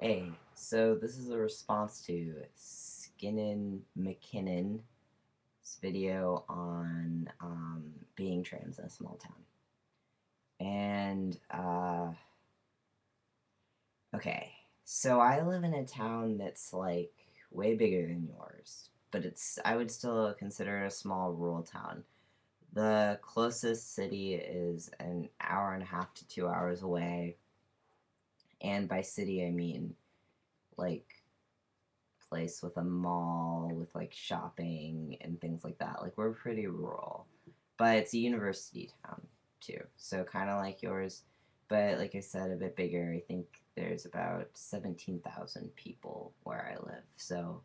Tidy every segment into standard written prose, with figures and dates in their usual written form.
Hey, so this is a response to Skinnin McKinnon's video on being trans in a small town. And, okay, so I live in a town that's like way bigger than yours, but I would still consider it a small rural town. The closest city is an hour and a half to 2 hours away, and by city I mean like place with a mall with like shopping and things like that. Like we're pretty rural, but it's a university town too. So kind of like yours, but like I said, a bit bigger. I think there's about 17,000 people where I live. So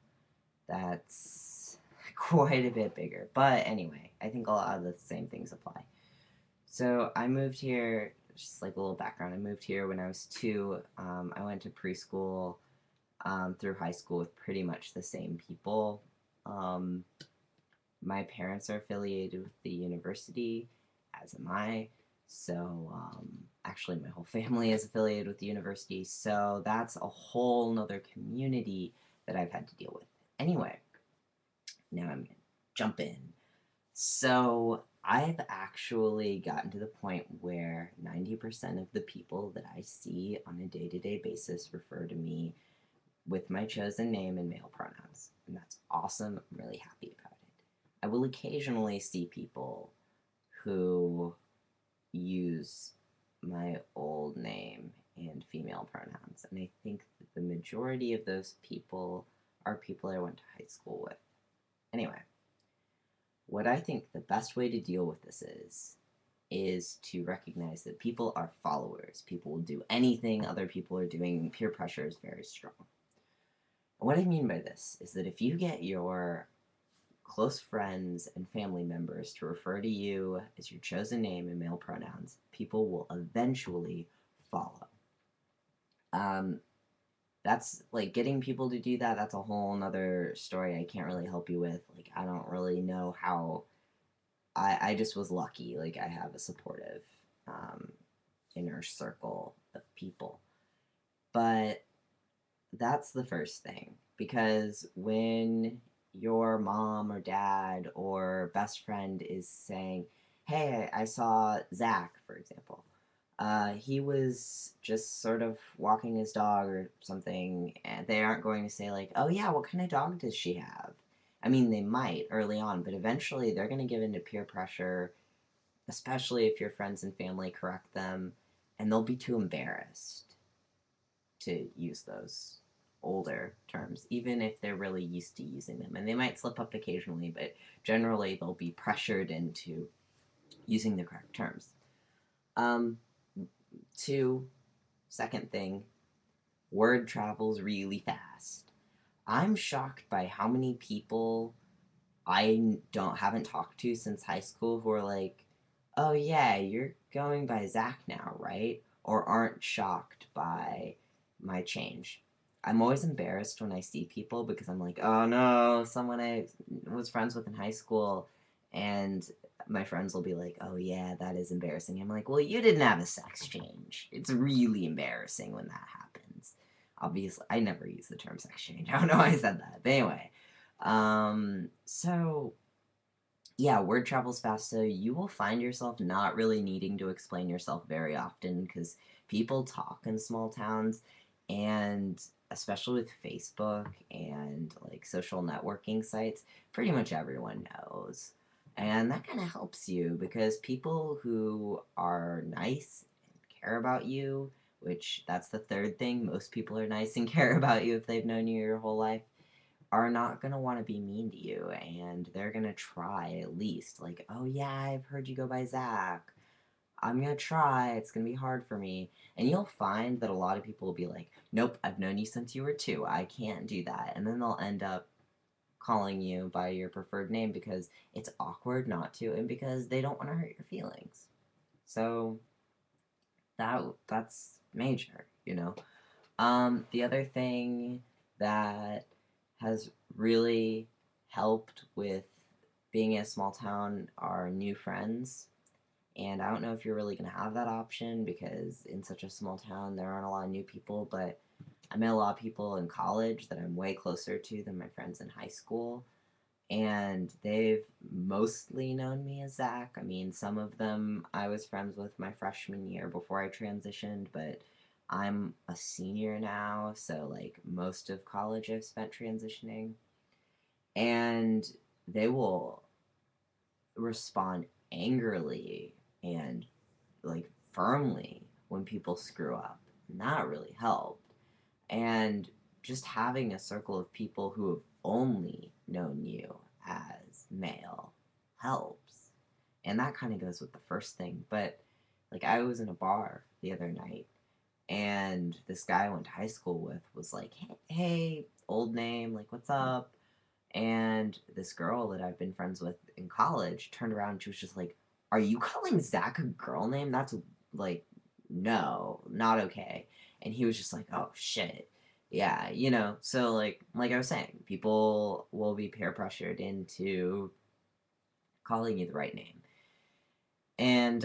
that's quite a bit bigger. But anyway, I think a lot of the same things apply. So I moved here, just like a little background. I moved here when I was two. I went to preschool through high school with pretty much the same people. Um, my parents are affiliated with the university, as am I. So, actually, my whole family is affiliated with the university. So, that's a whole nother community that I've had to deal with. Anyway, now I'm going to jump in. So, I've actually gotten to the point where 90% of the people that I see on a day to day basis refer to me with my chosen name and male pronouns. And that's awesome. I'm really happy about it. I will occasionally see people who use my old name and female pronouns. And I think that the majority of those people are people I went to high school with. Anyway, what I think the best way to deal with this is to recognize that people are followers. People will do anything other people are doing. Peer pressure is very strong. What I mean by this is that if you get your close friends and family members to refer to you as your chosen name and male pronouns, people will eventually follow. Um, that's like getting people to do that. That's a whole nother story I can't really help you with. Like, I don't really know how. I just was lucky. Like, I have a supportive um, inner circle of people. But that's the first thing because when your mom or dad or best friend is saying, "Hey, I saw Zach," for example, he was just sort of walking his dog or something, and they aren't going to say, like, "Oh, yeah, what kind of dog does she have?" I mean, they might early on, but eventually they're going to give into peer pressure, especially if your friends and family correct them, and they'll be too embarrassed to use those older terms, even if they're really used to using them. And they might slip up occasionally, but generally they'll be pressured into using the correct terms. Um, two, second thing, word travels really fast. I'm shocked by how many people I don't haven't talked to since high school who are like, "Oh yeah, you're going by Zach now, right?" Or aren't shocked by my change. I'm always embarrassed when I see people because I'm like, "Oh no, someone I was friends with in high school," and my friends will be like, "Oh yeah, that is embarrassing." I'm like, "Well, you didn't have a sex change. It's really embarrassing when that happens." Obviously, I never use the term sex change. I don't know why I said that, but anyway. So yeah, word travels fast, so you will find yourself not really needing to explain yourself very often because people talk in small towns, and especially with Facebook and like social networking sites, pretty much everyone knows. And that kind of helps you because people who are nice and care about you, which that's the third thing, most people are nice and care about you if they've known you your whole life are not going to want to be mean to you and they're going to try at least like, "Oh yeah, I've heard you go by Zach. I'm going to try. It's going to be hard for me." And you'll find that a lot of people will be like, "Nope, I've known you since you were two. I can't do that." And then they'll end up calling you by your preferred name because it's awkward not to and because they don't want to hurt your feelings. So that's major, you know. The other thing that has really helped with being in a small town are new friends. And I don't know if you're really going to have that option because in such a small town there aren't a lot of new people, but I met a lot of people in college that I'm way closer to than my friends in high school, and they've mostly known me as Zach. I mean, some of them I was friends with my freshman year before I transitioned, but I'm a senior now, so like most of college I've spent transitioning. And they will respond angrily and like firmly when people screw up. And that really helped. And just having a circle of people who have only known you as male helps. And that kind of goes with the first thing. But like, I was in a bar the other night, and this guy I went to high school with was like, hey, old name, like, what's up? And this girl that I've been friends with in college turned around and she was just like, are you calling Zach a girl name? That's like, no, not okay. And he was just like, oh shit. Yeah, so like I was saying, people will be peer pressured into calling you the right name. And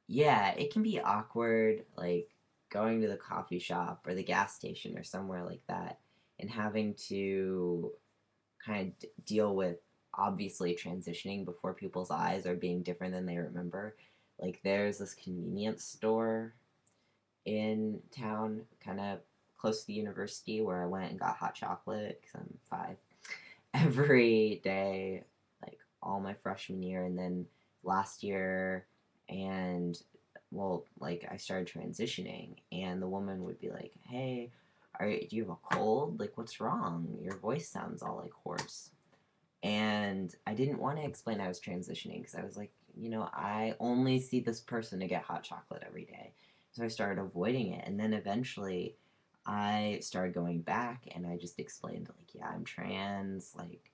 yeah, it can be awkward, like going to the coffee shop or the gas station or somewhere like that and having to kind of deal with obviously transitioning before people's eyes or being different than they remember. Like, there's this convenience store in town, kind of close to the university, where I went and got hot chocolate because I'm 5 every day, like all my freshman year, and then last year, and well, like I started transitioning, and the woman would be like, "Hey, do you have a cold? Like, what's wrong? Your voice sounds all like hoarse." And I didn't want to explain I was transitioning because I was like, I only see this person to get hot chocolate every day. So I started avoiding it. And then eventually I started going back and I just explained, like, yeah, I'm trans, like,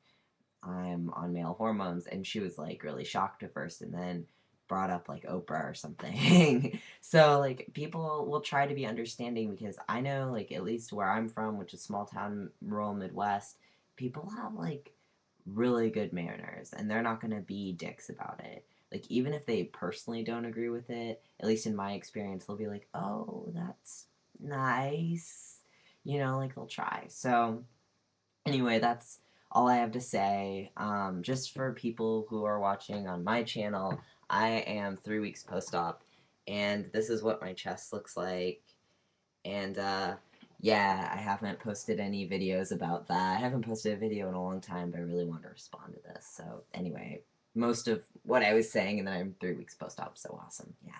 I'm on male hormones. And she was like really shocked at first and then brought up like Oprah or something. So, like, people will try to be understanding because I know, like, at least where I'm from, which is small town, rural Midwest, people have like really good manners and they're not going to be dicks about it. Like, even if they personally don't agree with it, at least in my experience, they'll be like, oh, that's nice. Like, they'll try. So, anyway, that's all I have to say. Just for people who are watching on my channel, I am 3 weeks post op, and this is what my chest looks like. And yeah, I haven't posted any videos about that. I haven't posted a video in a long time, but I really want to respond to this. So, anyway, most of what I was saying, and then I'm 3 weeks post op, so awesome. Yeah.